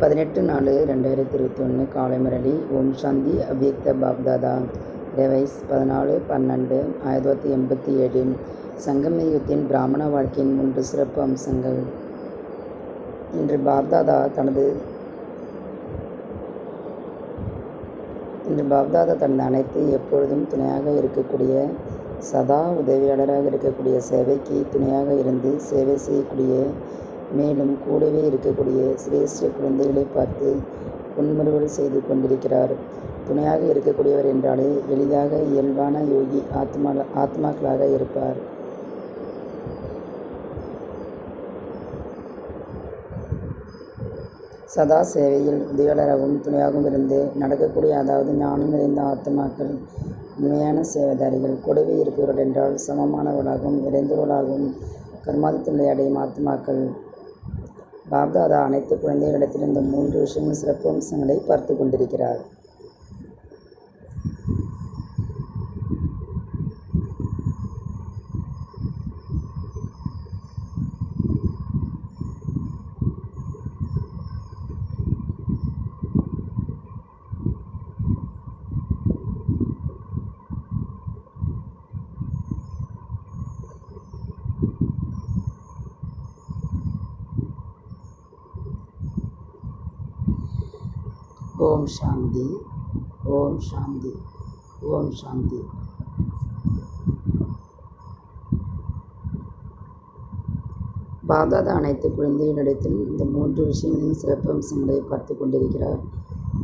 18/4/2021 காலை முரளி. ஓம் சாந்தி. அவ்யக்த பாப்தாதா. ரெவைஸ் 14/12/1987. சங்கம யுகத்தின் பிராமண வாழ்க்கையின் 3 சிறப்பு அம்சங்கள். இன்று பாப்தாதா தனது அனைத்து எப்பொழுதும் துணையாக இருக்கக்கூடிய, சதா உதவியாளராக இருக்கக்கூடிய, சேவைக்கு துணையாக இருந்து சேவை செய்யக்கூடிய, மேலும் கூடவே இருக்கக்கூடிய சிரேஷ்ட குழந்தைகளை பார்த்து புன்முறுவல் செய்து கொண்டிருக்கிறார். துணையாக இருக்கக்கூடியவர் என்றாலே எளிதாக இயல்பான யோகி ஆத்மாக்களாக இருப்பார். சதா சேவையில் உதவியாளராகவும் துணையாகவும் இருந்து நடக்கக்கூடிய, அதாவது ஞானம் நிறைந்த ஆத்மாக்கள் உண்மையான சேவைதாரிகள். கூடவே இருப்பவர்கள் என்றால் சமமானவர்களாகவும் நிறைந்தவர்களாகவும் கர்மாதித்தலை அடையும் ஆத்மாக்கள். பாப்தாதா அனைத்து குழந்தைகளிடத்தில் இந்த 3 விஷயங்கள் சிறப்பு அம்சங்களை பார்த்து கொண்டிருக்கிறார். ஓம் சாந்தி. ஓம் சாந்தி. ஓம் சாந்தி. பாப்தாதா அனைத்து குழந்தைகளிடத்தில் இந்த 3 விஷயங்களின் சிறப்பு அம்சங்களை பார்த்து கொண்டிருக்கிறார்.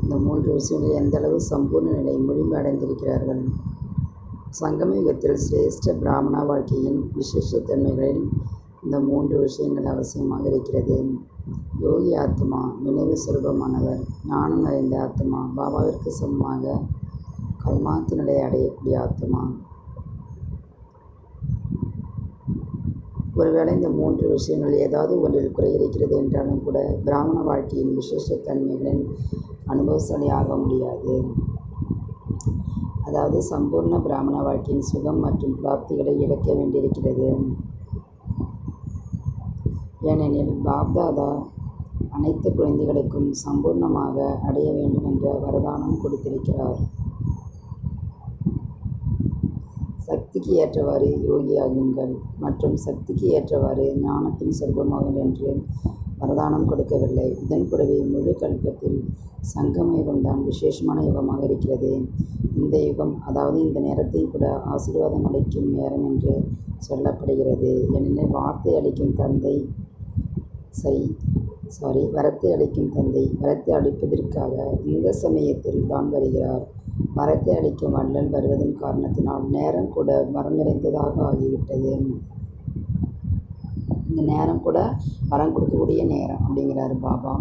இந்த 3 விஷயங்களில் எந்த அளவு சம்பூர்ண நிலை முழுமை அடைந்திருக்கிறார்கள். சங்கம யுகத்தில் சிரேஷ்ட பிராமண வாழ்க்கையின் விசேஷத்தன்மைகளில் இந்த 3 விஷயங்கள் அவசியமாக இருக்கிறது. யோகி ஆத்மா நினைவு சுரூபமானவர். ஞானம் நிறைந்த ஆத்மா. பாபாவிற்கு சமமாக கர்மாத்து நிலையை அடையக்கூடிய ஆத்மா. ஒருவேளை இந்த 3 விஷயங்கள் ஏதாவது ஒன்றில் குறை இருக்கிறது என்றாலும் கூட பிராமண வாழ்க்கையின் விசேஷத்தன்மைகளின் அனுபவசாலி ஆக முடியாது. அதாவது சம்பூர்ண பிராமண வாழ்க்கையின் சுகம் மற்றும் பிராப்திகளை இழக்க வேண்டியிருக்கிறது. ஏனெனில் பாப்தாதா அனைத்து குழந்தைகளுக்கும் சம்பூர்ணமாக அடைய வேண்டும் என்ற வரதானம் கொடுத்திருக்கிறார். சக்திக்கு ஏற்றவாறு யோகியாகுங்கள் மற்றும் சக்திக்கு ஏற்றவாறு ஞானத்தின் சொர்க்கமாகுங்கள் என்று வரதானம் கொடுக்கவில்லை. இதன் கூடவே முழு கல்பத்தில் சங்கம யுகம்தான் விசேஷமான யுகமாக இருக்கிறது. இந்த யுகம், அதாவது இந்த நேரத்தையும் கூட ஆசீர்வாதம் அளிக்கும் நேரம் என்று சொல்லப்படுகிறது. ஏனெனில் வரத்தை அளிக்கும் தந்தை வரத்தை அளிப்பதற்காக இந்த சமயத்தில் தான் வருகிறார். வரத்தை அளிக்கும் வள்ளல் வருவதன் காரணத்தினால் நேரம் கூட வரம் நிறைந்ததாக ஆகிவிட்டது. இந்த நேரம் கூட வரம் கொடுக்கக்கூடிய நேரம் அப்படிங்கிறார் பாபா.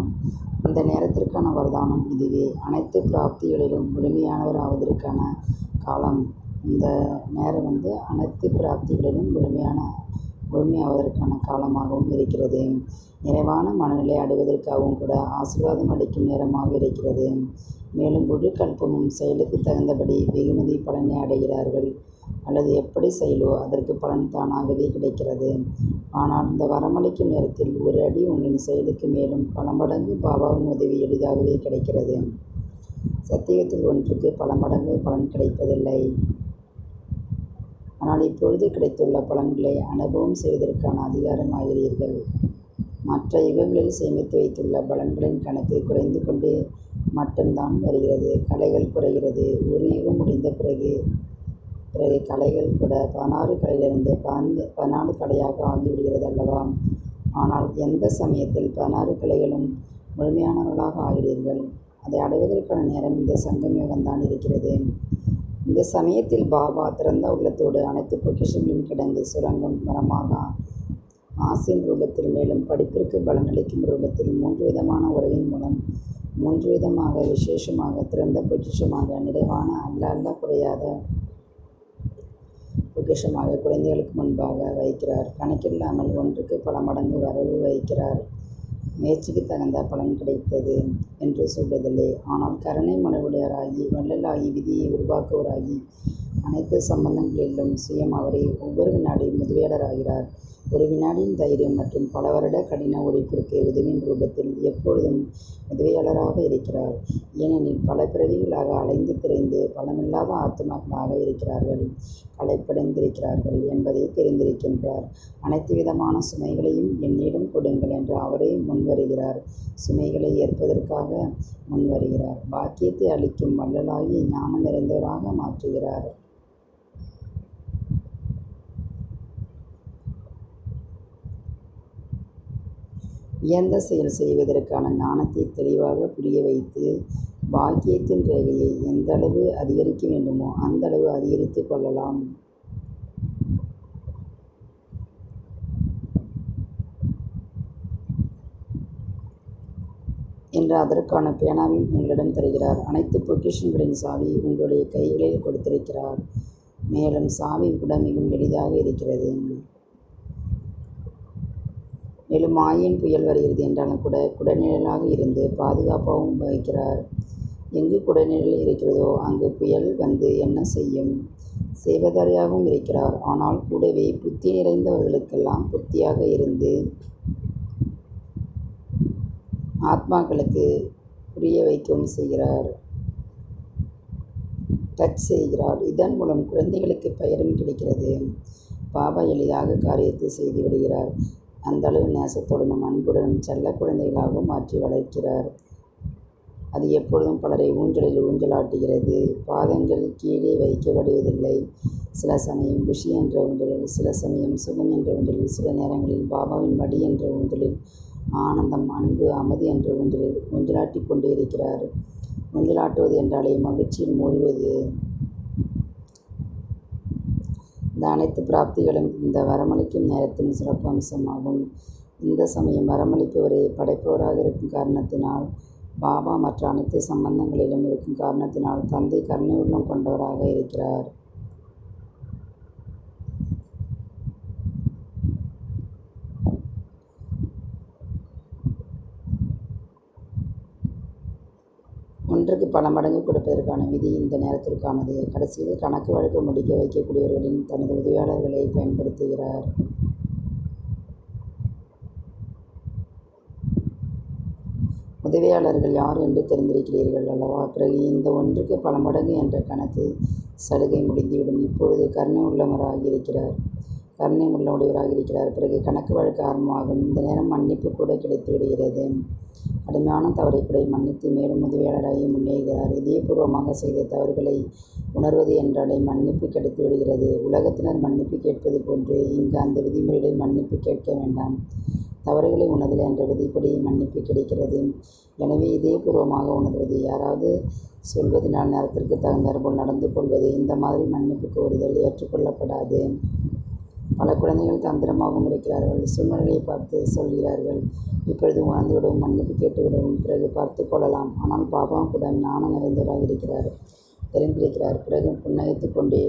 இந்த நேரத்திற்கான வரதானம் இதுவே. அனைத்து பிராப்திகளிலும் முழுமையானவர் ஆவதற்கான காலம். இந்த நேரம் அனைத்து பிராப்திகளிலும் முழுமையாவதற்கான காலமாகவும் இருக்கிறது. நிறைவான மனநிலை அடைவதற்காகவும் கூட ஆசீர்வாதம் அளிக்கும் நேரமாக இருக்கிறது. மேலும் முழு கல்பமும் செயலுக்கு தகுந்தபடி வெகுமதி பலனை அடைகிறார்கள். அல்லது எப்படி செயலோ அதற்கு பலன் தானாகவே கிடைக்கிறது. ஆனால் இந்த வரமளிக்கும் நேரத்தில் ஒரு அடி உங்களின் செயலுக்கு மேலும் பல மடங்கு பாபாவின் உதவி எளிதாகவே கிடைக்கிறது. சத்தியத்தில் ஒன்றுக்கு பல மடங்கு பலன் கிடைப்பதில்லை. ஆனால் இப்பொழுது கிடைத்துள்ள பலன்களை அனுபவம் செய்வதற்கான அதிகாரம் ஆகிறீர்கள். மற்ற யுகங்களில் சேமித்து வைத்துள்ள பலன்களின் கணக்கு குறைந்து கொண்டே மட்டும்தான் வருகிறது. கலைகள் குறைகிறது. ஒரு யுகம் முடிந்த பிறகு கலைகள் கூட 16 கலையிலிருந்து 14 கலையாக ஆகிவிடுகிறது அல்லவா? ஆனால் எந்த சமயத்தில் 16 கலைகளும் முழுமையானவர்களாக ஆகிறீர்கள். அதை அடைவதற்கான நேரம் இந்த சங்கம் யுகம்தான் இருக்கிறது. இந்த சமயத்தில் பாபா திறந்த உள்ளத்தோடு அனைத்து பொக்கிஷங்களின் கிடங்கு சுரங்கம் வரமாக ஆசையின் ரூபத்தில், மேலும் படிப்பிற்கு பலனளிக்கும் ரூபத்தில் 3 விதமான உறவின் மூலம் 3 விதமாக விசேஷமாக திறந்த பொக்கிஷமாக நிறைவான அல்ல குறையாத பொக்கிஷமாக குழந்தைகளுக்கு முன்பாக வைக்கிறார். கணக்கில்லாமல் ஒன்றுக்கு பல மடங்கு வரவு வைக்கிறார். முயற்சிக்கு தகுந்த பலன் கிடைத்தது என்று சொல்வதில்லை. ஆனால் கருணை மனவுடையராகி வள்ளலாகி விதியை உருவாக்குவராகி அனைத்து சம்பந்தங்களிலும் சுயம் அவரே ஒவ்வொரு வினாடியும் உதவியாளராகிறார். ஒரு வினாடியின் தைரியம் மற்றும் பல வருட கடின உழைப்பிற்கு உதவியின் ரூபத்தில் எப்பொழுதும் உதவியாளராக இருக்கிறார். ஏனெனில் பல பிறவிகளாக அலைந்து திரைந்து பலமில்லாத ஆத்மாக்களாக இருக்கிறார்கள், களைப்படைந்திருக்கிறார்கள் என்பதை தெரிந்திருக்கின்றார். அனைத்து விதமான சுமைகளையும் என்னிடம் கொடுங்கள் என்று அவரே முன்வருகிறார். சுமைகளை ஏற்பதற்காக முன்வருகிறார். பாக்கியத்தை அளிக்கும் வள்ளலாகி ஞானம் நிறைந்தவராக மாற்றுகிறார். உயர்ந்த செயல் செய்வதற்கான ஞானத்தை தெளிவாக புரிய வைத்து பாக்கியத்தின் ரேகையை எந்த அளவு அதிகரிக்க வேண்டுமோ அந்த அளவு அதிகரித்து கொள்ளலாம் என்று அதற்கான பேனாவையும் உங்களிடம் தருகிறார். அனைத்து பொக்கிஷங்களின் சாவி உங்களுடைய கைகளில் கொடுத்திருக்கிறார். மேலும் சாவி கூட மிகவும் எளிதாக இருக்கிறது. மேலும் மாயின் புயல் வருகிறது என்றாலும் கூட குடநிழலாக இருந்து பாதுகாப்பாகவும் வகிக்கிறார். எங்கு குடநிழல் இருக்கிறதோ அங்கு புயல் வந்து என்ன செய்யும்? சேவதாரியாகவும் இருக்கிறார். ஆனால் கூடவே புத்தி நிறைந்தவர்களுக்கெல்லாம் புத்தியாக இருந்து ஆத்மாக்களுக்கு புரிய வைக்கவும் செய்கிறார், டச் செய்கிறார். இதன் மூலம் குழந்தைகளுக்கு பெயரும் கிடைக்கிறது. பாபா எளிதாக காரியத்தை செய்து விடுகிறார். அந்த அளவு நேசத்துடனும் அன்புடனும் செல்ல குழந்தைகளாகவும் மாற்றி வளர்க்கிறார். அது எப்பொழுதும் பலரை ஊஞ்சலில் ஊஞ்சலாட்டுகிறது. பாதங்கள் கீழே வைக்கப்படுவதில்லை. சில சமயம் குஷி என்ற ஊஞ்சலில், சில சமயம் சுகம் என்ற ஊஞ்சலில், சில நேரங்களில் பாபாவின் மடி என்ற ஊஞ்சலில், ஆனந்தம், அன்பு, அமைதி என்ற ஊஞ்சலில் ஊஞ்சலாட்டி கொண்டே இருக்கிறார். ஊஞ்சலாட்டுவது என்றாலே மகிழ்ச்சியில் மூழ்குவது. இந்த அனைத்து பிராப்திகளும் இந்த வரமளிக்கும் நேரத்தின் சிறப்பு அம்சமாகும். இந்த சமயம் வரமளிப்பவரை படைப்பவராக இருக்கும் காரணத்தினால், பாபா மற்ற அனைத்து சம்பந்தங்களிலும் இருக்கும் காரணத்தினால் தந்தை கருணை உள்ளம் கொண்டவராக இருக்கிறார். ஒன்றுக்கு பல மடங்கு கொடுப்பதற்கான விதி இந்த நேரத்திற்கானது. கடைசியில் கணக்கு வழக்கு முடிக்க வைக்கக்கூடியவர்களின் தனது உதவியாளர்களை பயன்படுத்துகிறார். உதவியாளர்கள் யார் என்று தெரிந்திருக்கிறீர்கள் அல்லவா? பிறகு இந்த ஒன்றுக்கு பல மடங்கு என்ற கணக்கு சலுகை முடிந்துவிடும். இப்பொழுது கருணை உள்ளவராக இருக்கிறார். பிறகு கணக்கு வழக்கு ஆரம்பமாகும். இந்த நேரம் மன்னிப்பு கூட கிடைத்து விடுகிறது. கடுமையான தவறை கூட மன்னித்து மேலும் உதவியாளராகி முன்னேறுகிறார். இதயபூர்வமாக செய்த தவறுகளை உணர்வது என்றாலே மன்னிப்பு கிடைத்து விடுகிறது. உலகத்தினர் மன்னிப்பு கேட்பது போன்று இங்கு அந்த விதிமுறைகளில் மன்னிப்பு கேட்க வேண்டாம். தவறுகளை உணர்தல் என்ற விதிப்படி மன்னிப்பு கிடைக்கிறது. எனவே இதயபூர்வமாக உணர்வது, யாராவது சொல்வதனால் நேரத்திற்கு தகுந்தாற்போல் நடந்து கொள்வது, இந்த மாதிரி மன்னிப்பு கோருதல் ஏற்றுக்கொள்ளப்படாது. பல குழந்தைகள் தந்திரமாகவும் இருக்கிறார்கள். சூழ்நிலையை பார்த்து சொல்கிறார்கள், இப்பொழுது உணர்ந்துவிடவும் மன்னிப்பு கேட்டுவிடவும், பிறகு பார்த்து கொள்ளலாம். ஆனால் பாபா கூட ஞானம் நிறைந்தவராக இருக்கிறார், தெரிந்திருக்கிறார். பிறகு புன்னகைத்து கொண்டே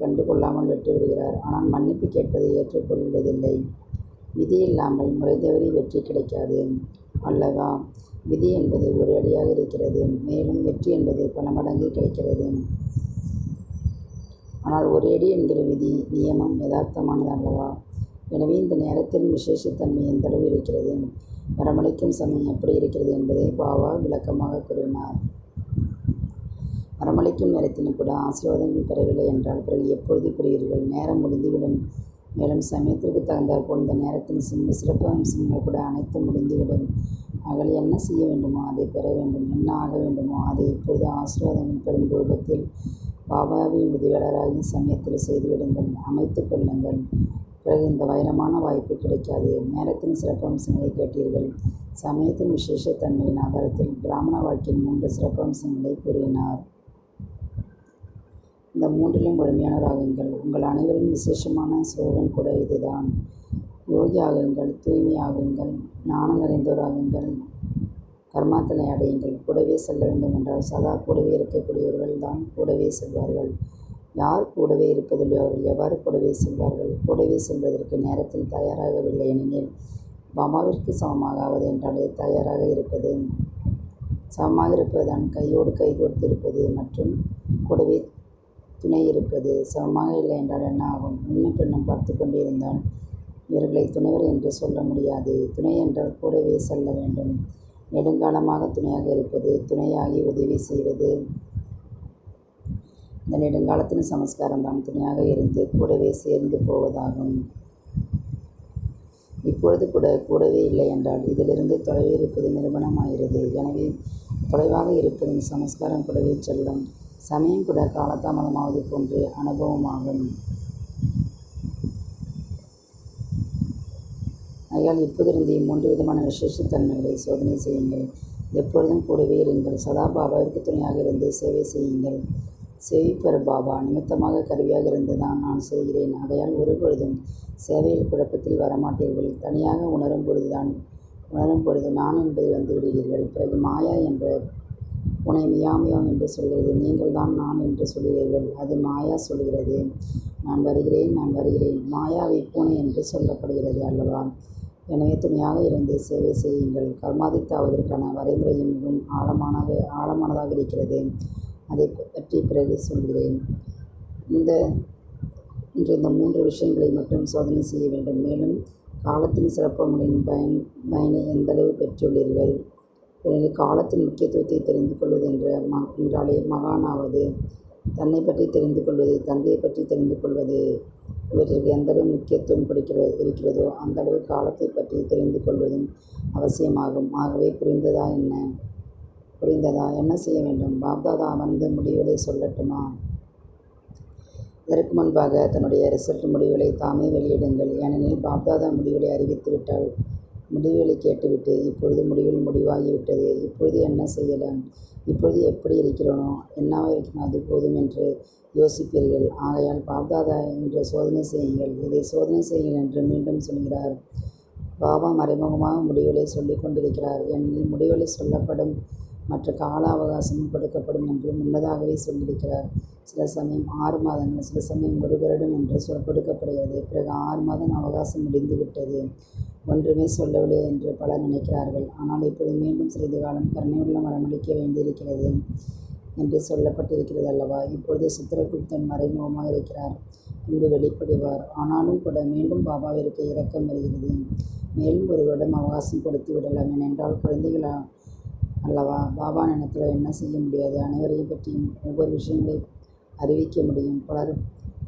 கண்டு கொள்ளாமல் விட்டுவிடுகிறார். ஆனால் மன்னிப்பு கேட்பதை ஏற்றுக்கொள்வதில்லை. விதி இல்லாமல் முறை தவறி வெற்றி கிடைக்காது அல்லவா? விதி என்பது ஒரு அடியாக இருக்கிறது, மேலும் வெற்றி என்பது பல மடங்கு கிடைக்கிறது. ஆனால் ஒரு அடி என்கிற விதி நியமம் யதார்த்தமானது அல்லவா? எனவே இந்த நேரத்தின் விசேஷத்தன்மை எந்த அளவு இருக்கிறது, வரமளிக்கும் சமயம் எப்படி இருக்கிறது என்பதை பாபா விளக்கமாக கூறினார். வரமளிக்கும் நேரத்திலும் கூட ஆசீர்வாதங்கள் பெறவில்லை என்றால் பிறகு எப்பொழுது பெறுவீர்கள்? நேரம் முடிந்துவிடும். மேலும் சமயத்திற்கு தகுந்தாற்போல் இந்த நேரத்தின் சிறப்பு அம்சங்கள் கூட அனைத்தும் முடிந்துவிடும். அவர்கள் என்ன செய்ய வேண்டுமோ அதை பெற வேண்டும், என்ன ஆக வேண்டுமோ அதை இப்பொழுது ஆசீர்வாதங்கள் பெறும் ரூபத்தில் பாபாவின் உதவியாளராகி சமயத்தில் செய்துவிடுங்கள், அமைத்து கொள்ளுங்கள். பிறகு இந்த வைரமான வாய்ப்பு கிடைக்காது. நேரத்தின் சிறப்பு அம்சங்களை கேட்டீர்கள். சமயத்தின் விசேஷத்தன்மையின் ஆதாரத்தில் பிராமண வாழ்க்கையின் 3 சிறப்பு அம்சங்களை கூறினார். இந்த 3லும் முழுமையானவராகுங்கள். உங்கள் அனைவரின் விசேஷமான ஸ்லோகன் கூட இதுதான். யோகி ஆகுங்கள், தூய்மை ஆகுங்கள், ஞானம் நிறைந்தவராகுங்கள், கர்மாக்களை அடையுங்கள். கூடவே செல்ல வேண்டும் என்றால் சதா கூடவே இருக்கக்கூடியவர்கள் தான் கூடவே செல்வார்கள். யார் கூடவே இருப்பதில்லை அவர்கள் எவ்வாறு கூடவே செல்வார்கள்? கூடவே செல்வதற்கு நேரத்தில் தயாராகவில்லை எனில் பாபாவிற்கு சமமாக ஆவது என்றாலே தயாராக இருப்பது. சமமாக இருப்பதுதான் கையோடு கை கோர்த்திருப்பது மற்றும் கூடவே துணை இருப்பது. சமமாக இல்லை என்றால் என்ன ஆகும்? முன்னும் பின்னும் பார்த்து கொண்டே இருந்தால் இவர்களை துணைவர் என்று சொல்ல முடியாது. துணை என்றால் கூடவே செல்ல வேண்டும். நெடுங்காலமாக துணையாக இருப்பது, துணையாகி உதவி செய்வது. இந்த நெடுங்காலத்தின் சமஸ்காரம் தான் துணையாக இருந்து கூடவே சேர்ந்து போவதாகும். இப்பொழுது கூட கூடவே இல்லை என்றால் இதிலிருந்து தொலைவில் இருப்பது நிரூபணமாகிறது. எனவே தொலைவாக இருப்பதின் சமஸ்காரம் கூடவே செல்லும். சமயம் கூட காலதாமதமாவது போன்று அனுபவமாகும். ஆகையால் இப்போதிருந்தே 3 விதமான விசேஷத்தன்மைகளை சோதனை செய்யுங்கள். எப்பொழுதும் கூடவே இருங்கள். சதா பாபாவிற்கு துணையாக இருந்து சேவை செய்யுங்கள். சேவிப்பர் பாபா நிமித்தமாக கருவியாக இருந்து தான் நான் செய்கிறேன். ஆகையால் ஒருபொழுதும் சேவையில் குழப்பத்தில் வரமாட்டீர்கள். தனியாக உணரும் பொழுது நான் என்பதில் வந்து விடுவீர்கள். பிறகு மாயா என்ற உன்னை மியாமியாம் என்று சொல்கிறது. நீங்கள் தான் நான் என்று சொல்கிறீர்கள். அது மாயா சொல்கிறது நான் வருகிறேன், நான் வருகிறேன். மாயாவை பூனை என்று சொல்லப்படுகிறது அல்லவா? எனவே துணையாக இருந்து சேவை செய்யுங்கள். கர்மாதித்தாவதற்கான வரைமுறையும் மிகவும் ஆழமானதாக இருக்கிறது. அதை பற்றி பிறகு சொல்கிறேன். இன்று இந்த 3 விஷயங்களை மட்டும் சோதனை செய்ய வேண்டும். மேலும் காலத்தின் சிறப்பமுடின் பயனை எந்தளவு பெற்றுள்ளீர்கள்? எனவே காலத்தின் முக்கியத்துவத்தை தெரிந்து கொள்வது என்றாலே மகானாவது. தன்னை பற்றி தெரிந்து கொள்வது, தந்தையை பற்றி தெரிந்து கொள்வது, இவற்றிற்கு எந்தளவு முக்கியத்துவம் இருக்கிறதோ அந்தளவு காலத்தை பற்றி தெரிந்து கொள்வதும் அவசியமாகும். ஆகவே புரிந்ததா? என்ன செய்ய வேண்டும்? பாப்தாதா அமர்ந்து முடிவுகளை சொல்லட்டுமா? இதற்கு முன்பாக தன்னுடைய ரிசல்ட் முடிவுகளை தாமே வெளியிடுங்கள். ஏனெனில் பாப்தாதா முடிவுகளை அறிவித்து விட்டால் முடிவுகளை கேட்டுவிட்டு இப்பொழுது முடிவாகிவிட்டது. இப்பொழுது என்ன செய்யலாம்? இப்பொழுது எப்படி இருக்கிறோனோ என்னவாக இருக்கிறோம் அது போதும் என்று யோசிப்பீர்கள். ஆகையால் பாப்தாதா என்று சோதனை செய்யுங்கள். இதை சோதனை செய்யுங்கள் என்று மீண்டும் சொல்கிறார். பாபா மறைமுகமாக முடிவுகளை சொல்லிக் கொண்டிருக்கிறார். ஏனெனில் முடிவுகளை சொல்லப்படும் மற்ற கால அவகாசமும் கொடுக்கப்படும் என்று முன்னதாகவே சொல்லியிருக்கிறார். சில சமயம் 6 மாதங்கள், சில சமயம் 1 வருடம் என்று கொடுக்கப்படுகிறது. பிறகு 6 மாதம் அவகாசம் முடிந்துவிட்டது, ஒன்றுமே சொல்லவில்லை என்று பலர் நினைக்கிறார்கள். ஆனால் இப்போது மீண்டும் சிறிது காலம் கருணையுள்ள வரமளிக்க வேண்டியிருக்கிறது என்று சொல்லப்பட்டிருக்கிறது அல்லவா? இப்பொழுது சித்திரகுப்தன் மறைமுகமாக இருக்கிறார், பின்பு வெளிப்படுவார். ஆனாலும் கூட மீண்டும் பாபாவிற்கு இரக்கம் வருகிறது. மேலும் 1 வருடம் அவகாசம் கொடுத்து விடலாம். ஏனென்றால் குழந்தைகள் அல்லவா? பாபா நினைத்தால் என்ன செய்ய முடியாது? அனைவரையும் பற்றியும் ஒவ்வொரு விஷயங்களை அறிவிக்க முடியும். பலர்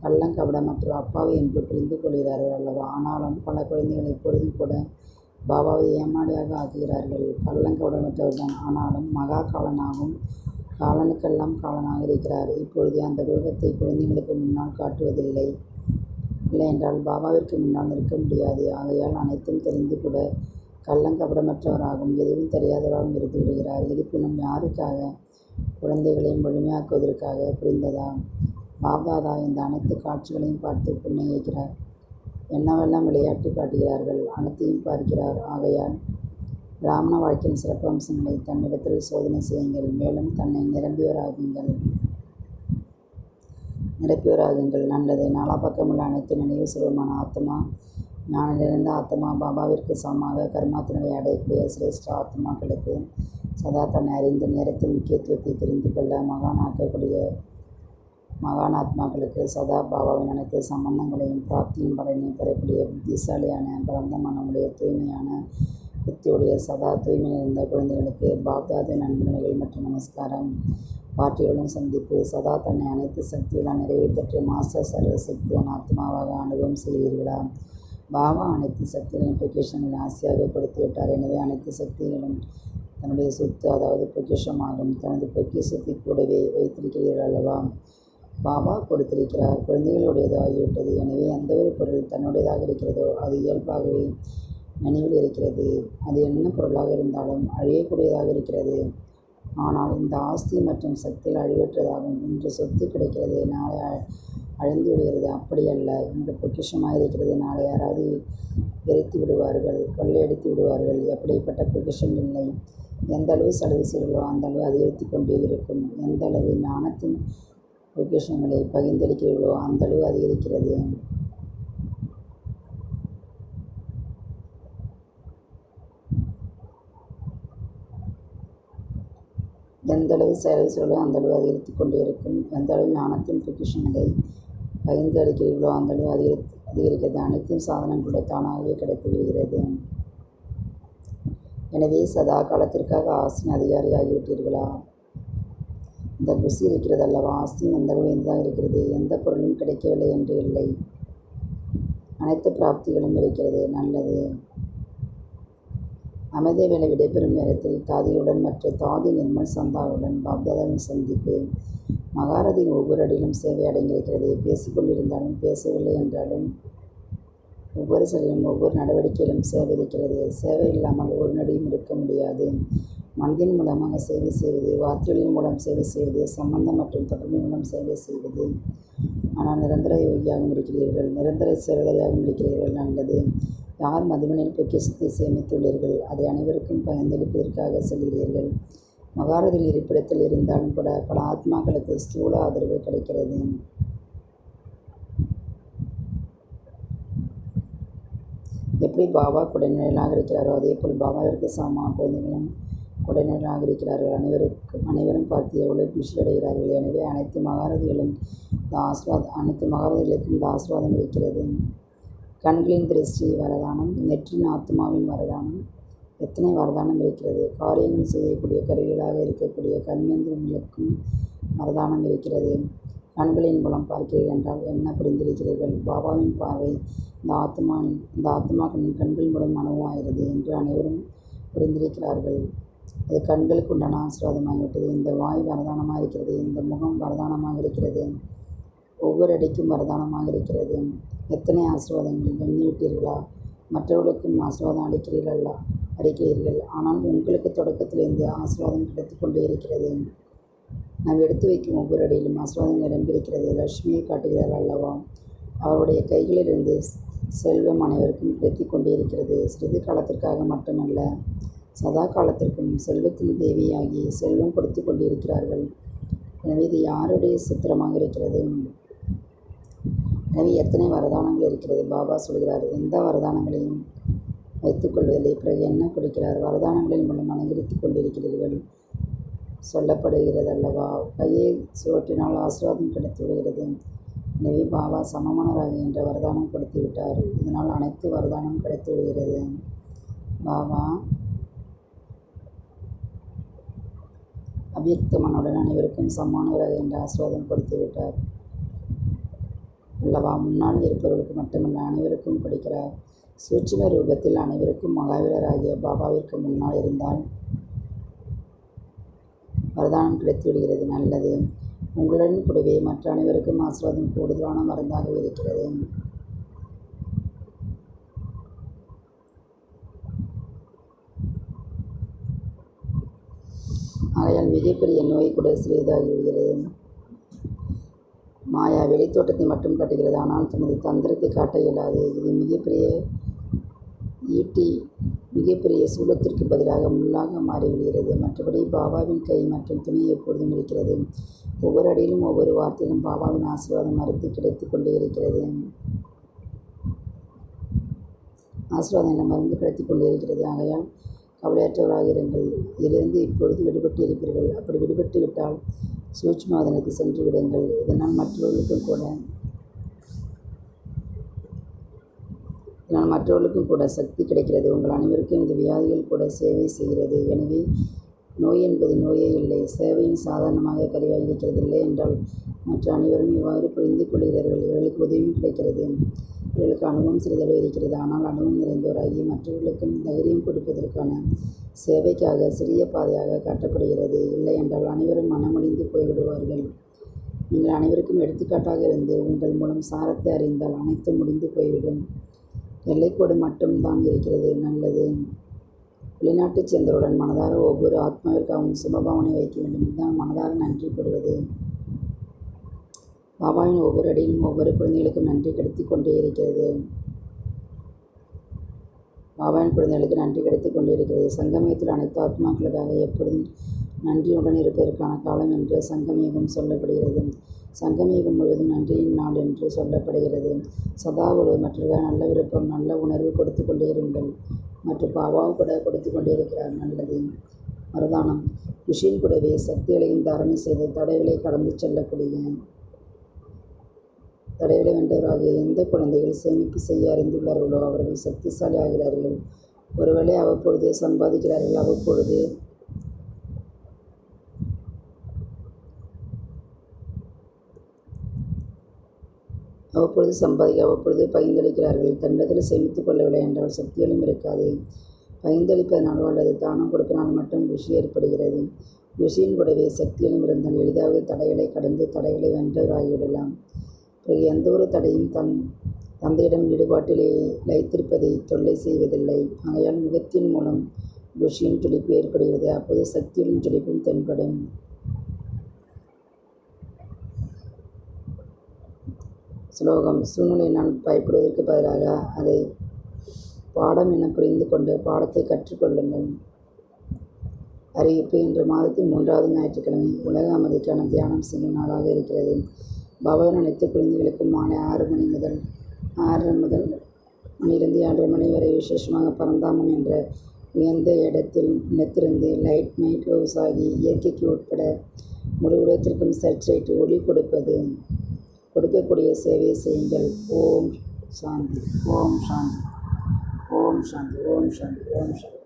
கள்ளங்கபடமற்ற அப்பாவி என்று புரிந்து கொள்கிறார்கள் அல்லவா? ஆனாலும் பல குழந்தைகள் எப்பொழுதும் கூட பாபாவை ஏமாளியாக ஆக்குகிறார்கள். கள்ளங்கபடமற்றவர்தான், ஆனாலும் மகா காலனாகவும் காலனுக்கெல்லாம் காலனாக இருக்கிறார். இப்பொழுது அந்த ரூபத்தை குழந்தைகளுக்கு முன்னால் காட்டுவதில்லை. இல்லை என்றால் பாபாவிற்கு முன்னால் நிற்க முடியாது. ஆகையால் அனைத்தும் தெரிந்து கூட கள்ளங்கபடமற்றவராகவும் எதுவும் தெரியாதவராகவும் இருந்து விடுகிறார். இருப்பினும் யாருக்காக? குழந்தைகளை முழுமையாக்குவதற்காக. புரிந்ததா? பாப்தாதா இந்த அனைத்து காட்சிகளையும் பார்த்து புன்னகைக்கிறார். என்னவெல்லாம் விளையாட்டு காட்டுகிறார்கள் அனைத்தையும் பார்க்கிறார். ஆகையால் பிராமண வாழ்க்கையின் சிறப்பு அம்சங்களை தன்னிடத்தில் சோதனை செய்யுங்கள். மேலும் தன்னை நிரப்பியவராகுங்கள். நல்லது. நாலா பக்கமுள்ள அனைத்து நினைவு சுரூபமான ஆத்மா, ஞான நிறைந்த ஆத்மா, பாபாவிற்கு சமமாக கர்மாத்தினை அடையக்கூடிய சிரேஷ்ட ஆத்மாக்களுக்கு சதா தன்னை அறிந்து நேரத்தின் முக்கியத்துவத்தை தெரிந்து கொள்ள மகான் ஆத்மாக்களுக்கு சதா பாபாவின் அனைத்து சம்பந்தங்களையும் பிராப்தியின் பலனையும் பெறக்கூடிய புத்திசாலியான பலந்தமானவுடைய தூய்மையான புத்தியுடைய சதா தூய்மை நிறைந்த குழந்தைகளுக்கு பாப்தாத நன்மைகள் மற்றும் நமஸ்காரம். பாட்டியுடன் சந்திப்பு. சதா தன்னை அனைத்து சக்திகளால் நிறைவு பெற்று மாஸ்டர் சர்வ சக்தியான ஆத்மாவாக அனுபவம் செய்கிறீர்களா? பாபா அனைத்து சக்திகளின் பொக்கிஷங்களை ஆசையாக கொடுத்து விட்டார். எனவே அனைத்து சக்திகளும் தன்னுடைய சொத்து, அதாவது பொக்கிஷமாகும். தனது பொக்கிஷத்தை கூடவே வைத்திருக்கிறீர்கள் அல்லவா? பாபா கொடுத்திருக்கிறார். குழந்தைகளுடையது ஆகிவிட்டது. எனவே எந்த ஒரு பொருள் தன்னுடையதாக இருக்கிறதோ அது இயல்பாகவே நினைவில் இருக்கிறது. அது என்ன பொருளாக இருந்தாலும் அழியக்கூடியதாக இருக்கிறது. ஆனால் இந்த ஆஸ்தி மற்றும் சக்தியில் அழிவற்றதாகும். இன்று சொத்து கிடைக்கிறது, நாளை அழிந்து விடுகிறது. அப்படியல்ல, இன்று பொக்கிஷமாக இருக்கிறது, நாளை யாராவது எரித்து விடுவார்கள், கொள்ளையடித்து விடுவார்கள். எப்படிப்பட்ட பொக்கிஷம் இல்லை. எந்த அளவு செலவு செய்கிறோ அந்த அளவு அதிகரித்து கொண்டே இருக்கும். எந்த அளவு ஞானத்தின் பொக்கிஷங்களை பகிர்ந்தளிக்கிறீர்களோ அந்த அளவு அதிகரிக்கிறது. எந்தளவு செயல்களோ அந்தளவு அதிகரித்து கொண்டே இருக்கும். எந்தளவு ஞானத்தின் பொக்கிஷங்களை பகிர்ந்து அளிக்கிறீர்களோ அந்தளவு அதிகரிக்கிறது. அனைத்தும் சாதனங்களோட தானாகவே கிடைத்து விடுகிறது. எனவே சதா காலத்திற்காக ஆஸ்தியின் அதிகாரியாகிவிட்டீர்களா? இந்த குசி இருக்கிறது அல்லவா? ஆஸ்தியும் எந்தளவு எந்ததாக இருக்கிறது. எந்த பொருளும் கிடைக்கவில்லை என்று இல்லை. அனைத்து பிராப்திகளும் இருக்கிறது. நல்லது. அமைதி வேலை விடைபெறும் நேரத்தில் தாதியுடன் மற்ற தாதி நிர்மல் சந்தாவுடன் பாப்தாதாவின் சந்திப்பு. மகாரதியின் ஒவ்வொரு அடியிலும் சேவை அடங்கியிருக்கிறது. பேசிக்கொண்டிருந்தாலும் பேசவில்லை என்றாலும் ஒவ்வொரு செயலிலும் ஒவ்வொரு நடவடிக்கையிலும் சேவை இருக்கிறது. சேவை இல்லாமல் ஒரு நடியும் இருக்க முடியாது. மனதின் மூலமாக சேவை செய்வது, வார்த்தைகளின் மூலம் சேவை செய்வது, சம்பந்தம் மற்றும் தொடர்பு மூலம் சேவை செய்வது. ஆனால் நிரந்தர யோகியாகவும் இருக்கிறீர்கள், நிரந்தர சேவையாகவும் இருக்கிறீர்கள். நல்லது. யார் மதுமனில் பொக்கிஷத்தை சேமித்துள்ளீர்கள் அதை அனைவருக்கும் பகிர்ந்தளிப்பதற்காக செல்கிறீர்கள். மகாரதியின் இருப்பிடத்தில் இருந்தாலும் கூட பல ஆத்மாக்களுக்கு ஸ்தூல ஆதரவு கிடைக்கிறது. எப்படி பாபா குடைநிழலாக இருக்கிறாரோ அதேபோல் பாபாவிற்கு சமமாக குழந்தைகளும் குடைநிழலாக இருக்கிறார்கள். அனைவரும் பார்த்து எவ்வளவு குஷி அடைகிறார்கள். எனவே அனைத்து மகாரதிகளுக்கும் இந்த ஆசீர்வாதம் இருக்கிறது. கண்களின் திருஷ்டி வரதானம், நெற்றின் ஆத்மாவின் வரதானம். எத்தனை வரதானம் இருக்கிறது. காரியங்கள் செய்யக்கூடிய கருவிகளாக இருக்கக்கூடிய கர்மேந்திரங்களுக்கும் வரதானம் இருக்கிறது. கண்களின் மூலம் பார்க்கிறீர்கள் என்றால் என்ன புரிந்திருக்கிறீர்கள். பாபாவின் பார்வை இந்த ஆத்மாக்களின் கண்கள் மூலம் அனுபவமாகிறது என்று அனைவரும் புரிந்திருக்கிறார்கள். அது கண்களுக்கு உண்டான ஆசீர்வாதமாகிவிட்டது. இந்த வாய் வரதானமாக இருக்கிறது. இந்த முகம் வரதானமாக இருக்கிறது. ஒவ்வொரு அடிக்கும் வரதானமாக இருக்கிறது. எத்தனை ஆசீர்வாதங்கள் எண்ணிவிட்டீர்களா? மற்றவர்களுக்கும் ஆசீர்வாதம் அளிக்கிறீர்கள். ஆனால் உங்களுக்கு தொடக்கத்திலிருந்து ஆசீர்வாதம் கிடைத்து கொண்டே இருக்கிறது. நாம் எடுத்து வைக்கும் ஒவ்வொரு அடியிலும் ஆசீர்வாதம் நிரம்பியிருக்கிறது. லட்சுமியை காட்டுகிறார் அல்லவா? அவருடைய கைகளிலிருந்து செல்வம் அனைவருக்கும் கிடைத்து கொண்டே இருக்கிறது. சிறிது காலத்திற்காக மட்டுமல்ல, சதா காலத்திற்கும் செல்வத்தின் தேவியாகி செல்வம் கொடுத்து கொண்டிருக்கிறார்கள். எனவே இது யாருடைய சித்திரமாக இருக்கிறது. எனவே எத்தனை வரதானங்கள் இருக்கிறது. பாபா சொல்கிறார், எந்த வரதானங்களையும் வைத்துக்கொள்வதில்லை. பிறகு என்ன கொடுக்கிறார். வரதானங்களின் மூலம் அலங்கரித்து கொண்டிருக்கிறீர்கள் சொல்லப்படுகிறது அல்லவா? கையை சுழற்றினால் ஆசீர்வாதம் கிடைத்து விடுகிறது. எனவே பாபா சமமானராக என்ற வரதானம் கொடுத்து விட்டார். இதனால் அனைத்து வரதானம் கிடைத்து விடுகிறது. பாபா அபியுக்தமானுடன் அனைவருக்கும் சமானவராக என்ற ஆசீர்வாதம் கொடுத்து விட்டார் அல்லவா? முன்னால் இருப்பவர்களுக்கு மட்டுமல்ல அனைவருக்கும் கொடுக்கிறார். சூட்சும ரூபத்தில் அனைவருக்கும் மகாவீரராகிய பாபாவிற்கு முன்னால் இருந்தால் வரதானம் கிடைத்து விடுகிறது. நல்லது. உங்களுடன் கூடவே மற்ற அனைவருக்கும் ஆசீர்வாதம் கூடுதலான மருந்தாகவே இருக்கிறது. ஆகையால் மிகப்பெரிய நோய் கூட சிறியதாகிவிடுகிறது. மாயா வெளித்தோட்டத்தை மட்டும் காட்டுகிறது, ஆனால் தனது தந்திரத்தை காட்ட இயலாது. இது மிகப்பெரிய சூலத்திற்கு பதிலாக முள்ளாக மாறிவிடுகிறது. மற்றபடி பாபாவின் கை மற்றும் துணி எப்பொழுதும் இருக்கிறது. ஒவ்வொரு அடியிலும் ஒவ்வொரு வார்த்தையிலும் பாபாவின் ஆசீர்வாதம் மறுத்து கிடைத்து கொண்டே இருக்கிறது. ஆசீர்வாதம் என்ற மருந்து கிடைத்து கொண்டே இருக்கிறது. ஆகையால் கவலையற்றவராக இருங்கள். இதிலிருந்து இப்பொழுது விடுபட்டு இருப்பீர்கள். அப்படி விடுபட்டு விட்டால் சூட்சுமவாதனுக்கு சென்று விடுங்கள். இதனால் மற்றவர்களுக்கும் கூட சக்தி கிடைக்கிறது. உங்கள் அனைவருக்கும் இந்த வியாதிகள் கூட சேவை செய்கிறது. எனவே நோய் என்பது நோயே இல்லை, சேவையின் சாதாரணமாக கருவாகி இருக்கிறது. இல்லை என்றால் மற்ற அனைவரும் இவ்வாறு புரிந்து கொள்கிறார்கள். இவர்களுக்கு உதவியும் கிடைக்கிறது. இவர்களுக்கு அனுபவம் சிறிதளவு இருக்கிறது. ஆனால் அனுபவம் நிறைந்தவராகி மற்றவர்களுக்கும் தைரியம் கொடுப்பதற்கான சேவைக்காக சிறிய பாதையாக காட்டப்படுகிறது. இல்லை என்றால் அனைவரும் மனமடிந்து போய்விடுவார்கள். நீங்கள் அனைவருக்கும் எடுத்துக்காட்டாக இருந்து உங்கள் மூலம் சாரத்தை அறிந்தால் அனைத்தும் முடிந்து போய்விடும். எல்லைக்கோடு மட்டும்தான் இருக்கிறது. நல்லது. வெளிநாட்டைச் சேர்ந்தவருடன் மனதார ஒவ்வொரு ஆத்மாவிற்காகவும் சுபபாவனை வைக்க வேண்டும். இதுதான் மனதார நன்றி கூறுவது. பாபாவின் ஒவ்வொரு அடியிலும் ஒவ்வொரு குழந்தைகளுக்கும் நன்றி கிடைத்து கொண்டே இருக்கிறது. பாபாவின் குழந்தைகளுக்கு நன்றி கிடைத்துக் கொண்டே இருக்கிறது. சங்கமயத்தில் அனைத்து ஆத்மாக்களுக்காக எப்பொழுதும் நன்றியுடன் இருப்பதற்கான காலம் என்று சங்கமயுகம் சொல்லப்படுகிறது. சங்கமயுகம் முழுவதும் நன்றியின் நாள் என்று சொல்லப்படுகிறது. சதா ஒரு மற்றவர்கள் நல்ல விருப்பம், நல்ல உணர்வு கொடுத்து கொண்டே இருங்கள். மற்றும் பாபாவும் கூட கொடுத்து கொண்டே இருக்கிறார். நல்லது. வரதானம். ருஷியின் கூடவே சக்திகளையும் தாரணை செய்து தடைகளை கடந்து செல்லக்கூடிய தடைகளை வென்றவராக எந்த குழந்தைகள் சேமிப்பு செய்ய அறிந்துள்ளார்களோ அவர்கள் சக்திசாலி ஆகிறார்கள். ஒருவேளை அவ்வப்பொழுது சம்பாதிக்கிறார்கள், அவ்வப்பொழுது அவ்வப்பொழுது பகிர்ந்தளிக்கிறார்கள். தன்னிடத்தில் சேமித்துக் கொள்ளவில்லை என்றால் சக்திகளும் இருக்காது. பகிர்ந்தளிப்பதனாலோ அல்லது தானம் கொடுப்பதனால் மட்டும் ருஷி ஏற்படுகிறது. ருஷியின் கூடவே சக்திகளும் இருந்தால் எளிதாக தடைகளை கடந்து தடைகளை வென்றவராகிவிடலாம். பிறகு எந்த ஒரு தடையும் தந்தையிடம் ஈடுபாட்டிலே லயித்திருப்பதை தொல்லை செய்வதில்லை. ஆகையால் முகத்தின் மூலம் ருஷியின் துடிப்பு ஏற்படுகிறது. அப்போது சக்திகளின் துடிப்பும் தென்படும். ஸ்லோகம். சூழ்நிலையினால் பயப்படுவதற்கு பதிலாக அதை பாடம் என புரிந்து கொண்டு பாடத்தை கற்றுக்கொள்ளுங்கள். அறிவிப்பு. இன்று மாதத்தின் 3வது ஞாயிற்றுக்கிழமை உலக அமைதிக்கான தியானம் செய்யும் நாளாக இருக்கிறது. பாபாவின் அனைத்து குழந்தைகளுக்கும் மாலை 6 மணியிலிருந்து 7:30 மணி வரை விசேஷமாக பரந்தாமம் என்ற உயர்ந்த இடத்தில் நினைத்திருந்து லைட் மைட் ஹவுஸ் ஆகி இயற்கைக்கு உட்பட முழு உலகத்திற்கும் சர்ச்சைட் ஒளி கொடுக்கக்கூடிய சேவையை செய்யுங்கள். ஓம் சாந்தி, ஓம் சாந்தி, ஓம் சாந்தி, ஓம் சாந்தி, ஓம் சாந்தி.